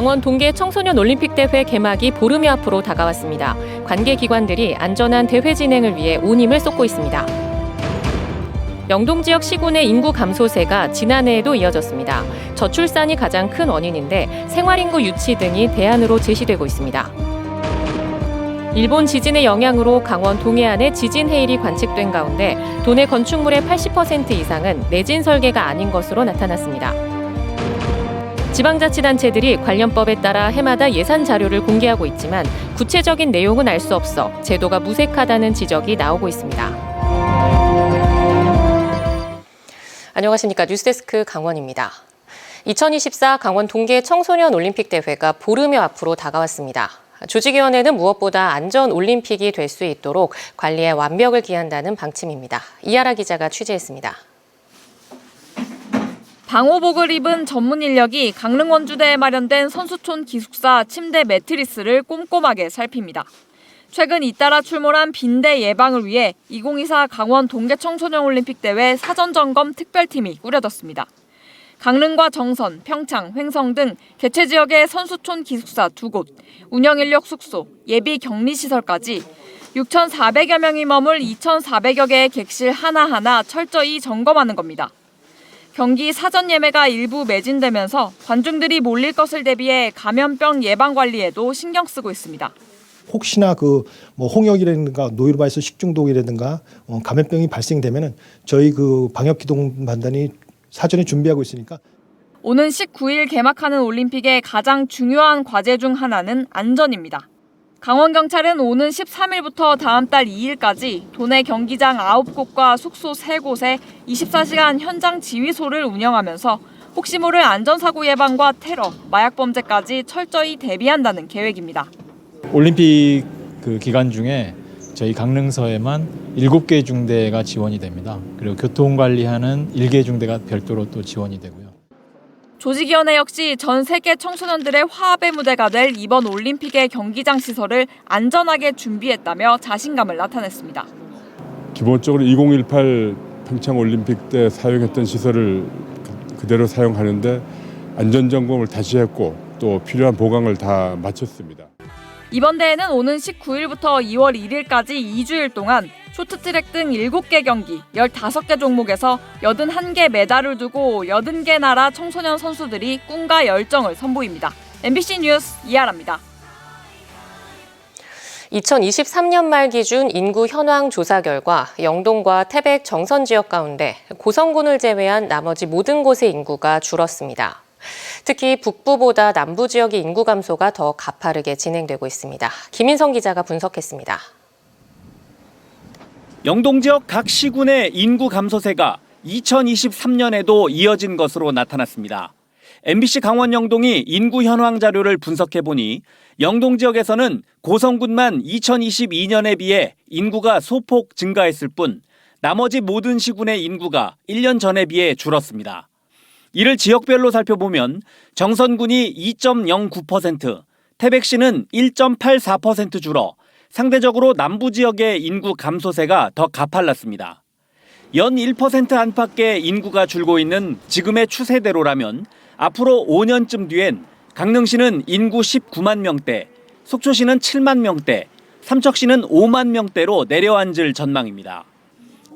강원 동계 청소년 올림픽 대회 개막이 보름여 앞으로 다가왔습니다. 관계 기관들이 안전한 대회 진행을 위해 온 힘을 쏟고 있습니다. 영동 지역 시군의 인구 감소세가 지난해에도 이어졌습니다. 저출산이 가장 큰 원인인데 생활인구 유치 등이 대안으로 제시되고 있습니다. 일본 지진의 영향으로 강원 동해안에 지진 해일이 관측된 가운데 도내 건축물의 80% 이상은 내진 설계가 아닌 것으로 나타났습니다. 지방자치단체들이 관련법에 따라 해마다 예산 자료를 공개하고 있지만 구체적인 내용은 알 수 없어 제도가 무색하다는 지적이 나오고 있습니다. 안녕하십니까. 뉴스데스크 강원입니다. 2024 강원 동계 청소년 올림픽 대회가 보름여 앞으로 다가왔습니다. 조직위원회는 무엇보다 안전 올림픽이 될 수 있도록 관리에 완벽을 기한다는 방침입니다. 이하라 기자가 취재했습니다. 방호복을 입은 전문 인력이 강릉 원주대에 마련된 선수촌 기숙사 침대 매트리스를 꼼꼼하게 살핍니다. 최근 잇따라 출몰한 빈대 예방을 위해 2024 강원 동계 청소년 올림픽 대회 사전 점검 특별팀이 꾸려졌습니다. 강릉과 정선, 평창, 횡성 등 개최 지역의 선수촌 기숙사 2곳, 운영 인력 숙소, 예비 격리시설까지 6,400여 명이 머물 2,400여 개의 객실 하나하나 철저히 점검하는 겁니다. 경기 사전 예매가 일부 매진되면서 관중들이 몰릴 것을 대비해 감염병 예방 관리에도 신경 쓰고 있습니다. 혹시나 홍역이라든가 노이로바이러스 식중독이라든가 감염병이 발생되면은 저희 방역 기동 반단이 사전에 준비하고 있으니까. 오는 19일 개막하는 올림픽의 가장 중요한 과제 중 하나는 안전입니다. 강원경찰은 오는 13일부터 다음 달 2일까지 도내 경기장 9곳과 숙소 3곳에 24시간 현장 지휘소를 운영하면서 혹시 모를 안전사고 예방과 테러, 마약범죄까지 철저히 대비한다는 계획입니다. 올림픽 기간 중에 저희 강릉서에만 7개 중대가 지원이 됩니다. 그리고 교통관리하는 1개 중대가 별도로 또 지원이 되고요. 조직위원회 역시 전 세계 청소년들의 화합의 무대가 될 이번 올림픽의 경기장 시설을 안전하게 준비했다며 자신감을 나타냈습니다. 기본적으로 2018 평창올림픽 때 사용했던 시설을 그대로 사용하는데 안전점검을 다시 했고 또 필요한 보강을 다 마쳤습니다. 이번 대회는 오는 19일부터 2월 1일까지 2주일 동안 쇼트트랙 등 7개 경기, 15개 종목에서 81개 메달을 두고 80개 나라 청소년 선수들이 꿈과 열정을 선보입니다. MBC 뉴스 이하라입니다. 2023년 말 기준 인구 현황 조사 결과 영동과 태백 정선 지역 가운데 고성군을 제외한 나머지 모든 곳의 인구가 줄었습니다. 특히 북부보다 남부 지역의 인구 감소가 더 가파르게 진행되고 있습니다. 김인성 기자가 분석했습니다. 영동 지역 각 시군의 인구 감소세가 2023년에도 이어진 것으로 나타났습니다. MBC 강원 영동이 인구 현황 자료를 분석해보니 영동 지역에서는 고성군만 2022년에 비해 인구가 소폭 증가했을 뿐 나머지 모든 시군의 인구가 1년 전에 비해 줄었습니다. 이를 지역별로 살펴보면 정선군이 2.09%, 태백시는 1.84% 줄어 상대적으로 남부 지역의 인구 감소세가 더 가팔랐습니다. 연 1% 안팎의 인구가 줄고 있는 지금의 추세대로라면 앞으로 5년쯤 뒤엔 강릉시는 인구 19만 명대, 속초시는 7만 명대, 삼척시는 5만 명대로 내려앉을 전망입니다.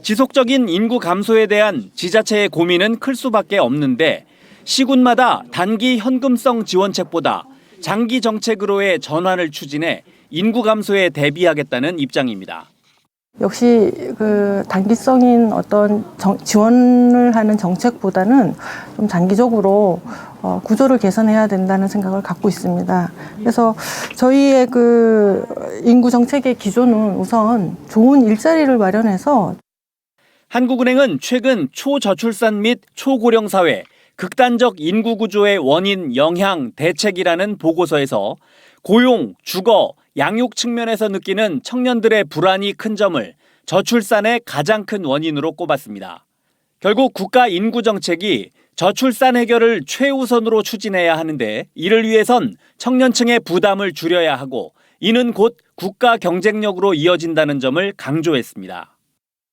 지속적인 인구 감소에 대한 지자체의 고민은 클 수밖에 없는데 시군마다 단기 현금성 지원책보다 장기 정책으로의 전환을 추진해 인구 감소에 대비하겠다는 입장입니다. 역시 단기성인 어떤 지원을 하는 정책보다는 좀 장기적으로 구조를 개선해야 된다는 생각을 갖고 있습니다. 그래서 저희의 인구 정책의 기조는 우선 좋은 일자리를 마련해서 한국은행은 최근 초저출산 및 초고령 사회, 극단적 인구 구조의 원인, 영향, 대책이라는 보고서에서 고용, 주거, 양육 측면에서 느끼는 청년들의 불안이 큰 점을 저출산의 가장 큰 원인으로 꼽았습니다. 결국 국가 인구 정책이 저출산 해결을 최우선으로 추진해야 하는데 이를 위해선 청년층의 부담을 줄여야 하고 이는 곧 국가 경쟁력으로 이어진다는 점을 강조했습니다.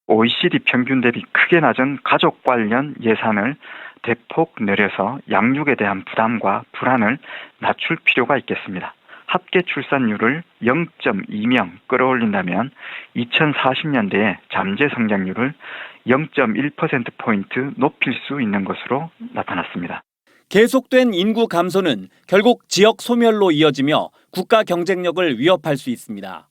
OECD 평균 대비 크게 낮은 가족 관련 예산을 대폭 내려서 양육에 대한 부담과 불안을 낮출 필요가 있겠습니다. 합계 출산율을 0.2명 끌어올린다면 2040년대에 잠재 성장률을 0.1%포인트 높일 수 있는 것으로 나타났습니다. 계속된 인구 감소는 결국 지역 소멸로 이어지며 국가 경쟁력을 위협할 수 있습니다.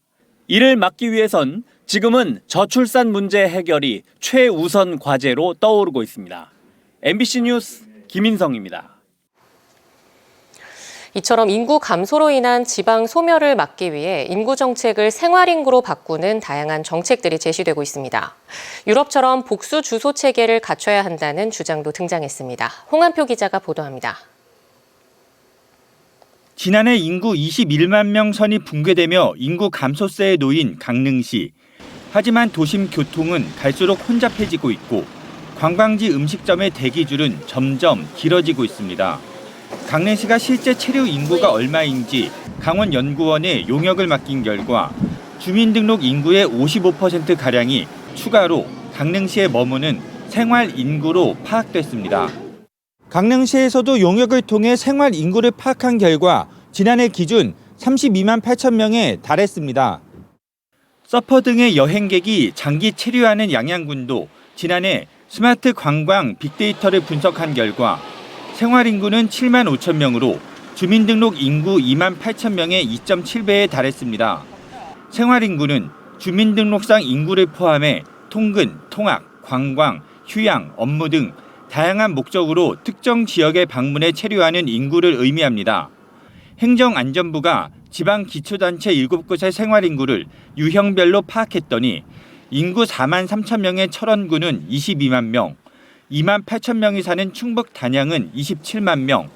이를 막기 위해선 지금은 저출산 문제 해결이 최우선 과제로 떠오르고 있습니다. MBC 뉴스 김인성입니다. 이처럼 인구 감소로 인한 지방 소멸을 막기 위해 인구 정책을 생활인구로 바꾸는 다양한 정책들이 제시되고 있습니다. 유럽처럼 복수 주소 체계를 갖춰야 한다는 주장도 등장했습니다. 홍한표 기자가 보도합니다. 지난해 인구 21만 명 선이 붕괴되며 인구 감소세에 놓인 강릉시. 하지만 도심 교통은 갈수록 혼잡해지고 있고 관광지 음식점의 대기줄은 점점 길어지고 있습니다. 강릉시가 실제 체류 인구가 얼마인지 강원연구원에 용역을 맡긴 결과 주민등록 인구의 55%가량이 추가로 강릉시에 머무는 생활 인구로 파악됐습니다. 강릉시에서도 용역을 통해 생활 인구를 파악한 결과 지난해 기준 32만 8천 명에 달했습니다. 서퍼 등의 여행객이 장기 체류하는 양양군도 지난해 스마트 관광 빅데이터를 분석한 결과 생활 인구는 7만 5천 명으로 주민등록 인구 2만 8천 명의 2.7배에 달했습니다. 생활 인구는 주민등록상 인구를 포함해 통근, 통학, 관광, 휴양, 업무 등 다양한 목적으로 특정 지역에 방문해 체류하는 인구를 의미합니다. 행정안전부가 지방 기초단체 7곳의 생활 인구를 유형별로 파악했더니 인구 4만 3천 명의 철원구는 22만 명, 2만 8천 명이 사는 충북 단양은 27만 명,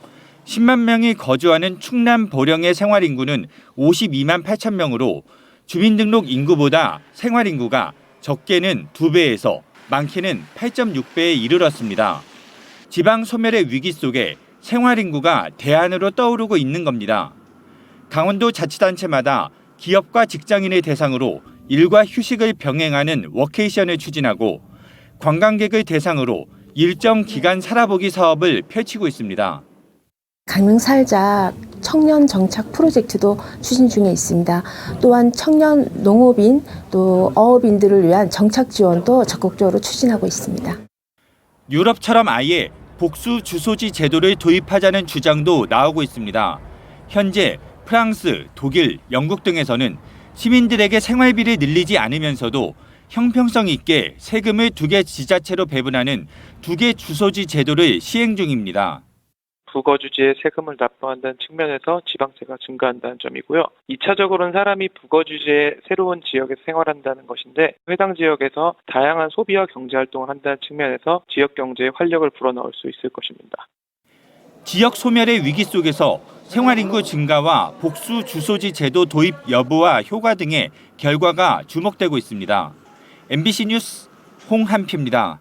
10만 명이 거주하는 충남 보령의 생활 인구는 52만 8천 명으로 주민등록 인구보다 생활 인구가 적게는 2배에서 많게는 8.6배에 이르렀습니다. 지방 소멸의 위기 속에 생활 인구가 대안으로 떠오르고 있는 겁니다. 강원도 자치단체마다 기업과 직장인을 대상으로 일과 휴식을 병행하는 워케이션을 추진하고 관광객을 대상으로 일정 기간 살아보기 사업을 펼치고 있습니다. 강릉 살자 청년 정착 프로젝트도 추진 중에 있습니다. 또한 청년 농업인 또 어업인들을 위한 정착 지원도 적극적으로 추진하고 있습니다. 유럽처럼 아예 복수 주소지 제도를 도입하자는 주장도 나오고 있습니다. 현재 프랑스, 독일, 영국 등에서는 시민들에게 생활비를 늘리지 않으면서도 형평성 있게 세금을 2개 지자체로 배분하는 2개 주소지 제도를 시행 중입니다. 부거주지에 세금을 납부한다는 측면에서 지방세가 증가한다는 점이고요. 2차적으로는 사람이 부거주지의 새로운 지역에서 생활한다는 것인데 해당 지역에서 다양한 소비와 경제활동을 한다는 측면에서 지역 경제에 활력을 불어넣을 수 있을 것입니다. 지역 소멸의 위기 속에서 생활인구 증가와 복수 주소지 제도 도입 여부와 효과 등의 결과가 주목되고 있습니다. MBC 뉴스 홍한표입니다.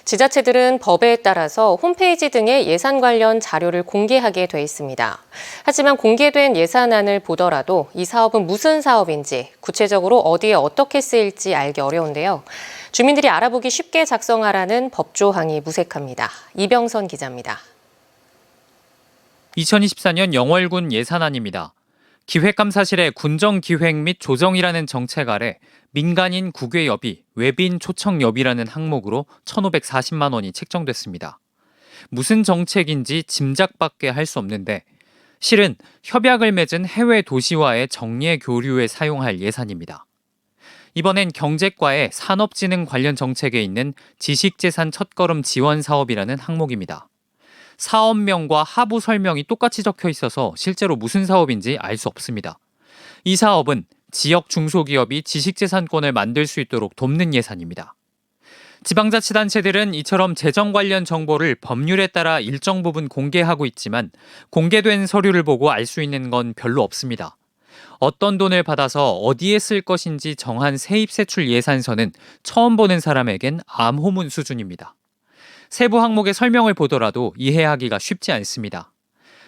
지자체들은 법에 따라서 홈페이지 등의 예산 관련 자료를 공개하게 돼 있습니다. 하지만 공개된 예산안을 보더라도 이 사업은 무슨 사업인지, 구체적으로 어디에 어떻게 쓰일지 알기 어려운데요. 주민들이 알아보기 쉽게 작성하라는 법조항이 무색합니다. 이병선 기자입니다. 2024년 영월군 예산안입니다. 기획감사실의 군정기획 및 조정이라는 정책 아래 민간인 국외여비, 외빈 초청여비라는 항목으로 1,540만 원이 책정됐습니다. 무슨 정책인지 짐작밖에 할 수 없는데 실은 협약을 맺은 해외 도시와의 정례 교류에 사용할 예산입니다. 이번엔 경제과의 산업진흥 관련 정책에 있는 지식재산 첫걸음 지원 사업이라는 항목입니다. 사업명과 하부 설명이 똑같이 적혀 있어서 실제로 무슨 사업인지 알 수 없습니다. 이 사업은 지역 중소기업이 지식재산권을 만들 수 있도록 돕는 예산입니다. 지방자치단체들은 이처럼 재정 관련 정보를 법률에 따라 일정 부분 공개하고 있지만 공개된 서류를 보고 알 수 있는 건 별로 없습니다. 어떤 돈을 받아서 어디에 쓸 것인지 정한 세입세출 예산서는 처음 보는 사람에겐 암호문 수준입니다. 세부 항목의 설명을 보더라도 이해하기가 쉽지 않습니다.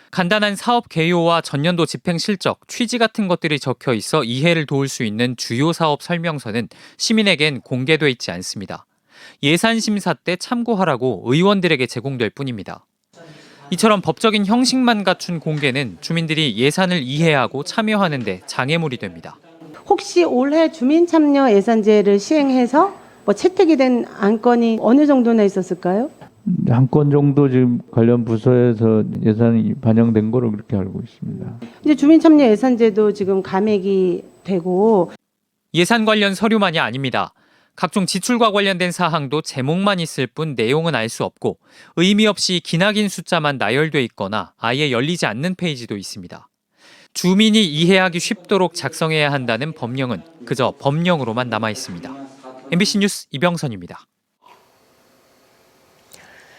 간단한 사업 개요와 전년도 집행 실적, 취지 같은 것들이 적혀 있어 이해를 도울 수 있는 주요 사업 설명서는 시민에겐 공개돼 있지 않습니다. 예산 심사 때 참고하라고 의원들에게 제공될 뿐입니다. 이처럼 법적인 형식만 갖춘 공개는 주민들이 예산을 이해하고 참여하는 데 장애물이 됩니다. 혹시 올해 주민참여 예산제를 시행해서 채택이 된 안건이 어느 정도나 있었을까요? 한 건 정도 지금 관련 부서에서 예산이 반영된 거로 그렇게 알고 있습니다. 이제 주민참여 예산제도 지금 감액이 되고 예산 관련 서류만이 아닙니다. 각종 지출과 관련된 사항도 제목만 있을 뿐 내용은 알 수 없고 의미 없이 기나긴 숫자만 나열돼 있거나 아예 열리지 않는 페이지도 있습니다. 주민이 이해하기 쉽도록 작성해야 한다는 법령은 그저 법령으로만 남아 있습니다. MBC 뉴스 이병선입니다.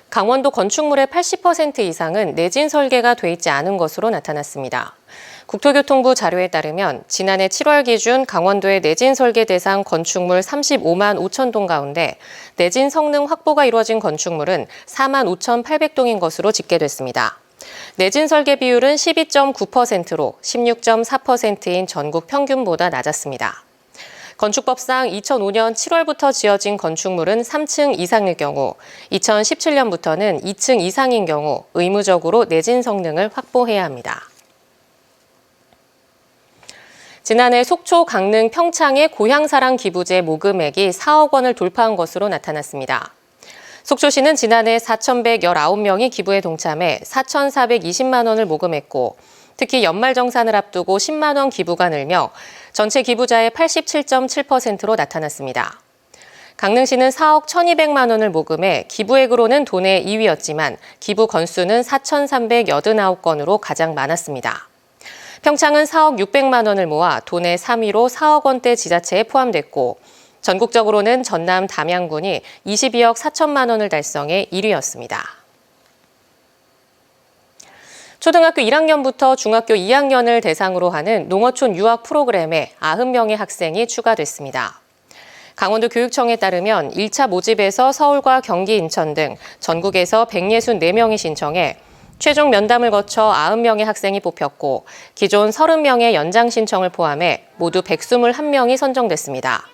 강원도 건축물의 80% 이상은 내진 설계가 돼 있지 않은 것으로 나타났습니다. 국토교통부 자료에 따르면 지난해 7월 기준 강원도의 내진 설계 대상 건축물 35만 5천 동 가운데 내진 성능 확보가 이루어진 건축물은 4만 5,800동인 것으로 집계됐습니다. 내진 설계 비율은 12.9%로 16.4%인 전국 평균보다 낮았습니다. 건축법상 2005년 7월부터 지어진 건축물은 3층 이상일 경우, 2017년부터는 2층 이상인 경우 의무적으로 내진 성능을 확보해야 합니다. 지난해 속초, 강릉, 평창의 고향사랑 기부제 모금액이 4억 원을 돌파한 것으로 나타났습니다. 속초시는 지난해 4,119명이 기부에 동참해 4,420만 원을 모금했고, 특히 연말정산을 앞두고 10만 원 기부가 늘며 전체 기부자의 87.7%로 나타났습니다. 강릉시는 4억 1,200만 원을 모금해 기부액으로는 도내 2위였지만 기부 건수는 4,389건으로 가장 많았습니다. 평창은 4억 600만 원을 모아 도내 3위로 4억 원대 지자체에 포함됐고 전국적으로는 전남 담양군이 22억 4천만 원을 달성해 1위였습니다. 초등학교 1학년부터 중학교 2학년을 대상으로 하는 농어촌 유학 프로그램에 90명의 학생이 추가됐습니다. 강원도 교육청에 따르면 1차 모집에서 서울과 경기, 인천 등 전국에서 164명이 신청해 최종 면담을 거쳐 90명의 학생이 뽑혔고 기존 30명의 연장 신청을 포함해 모두 121명이 선정됐습니다.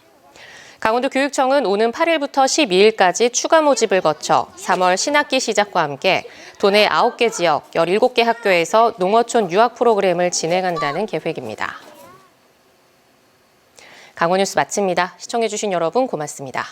강원도 교육청은 오는 8일부터 12일까지 추가 모집을 거쳐 3월 신학기 시작과 함께 도내 9개 지역 17개 학교에서 농어촌 유학 프로그램을 진행한다는 계획입니다. 강원뉴스 마칩니다. 시청해주신 여러분 고맙습니다.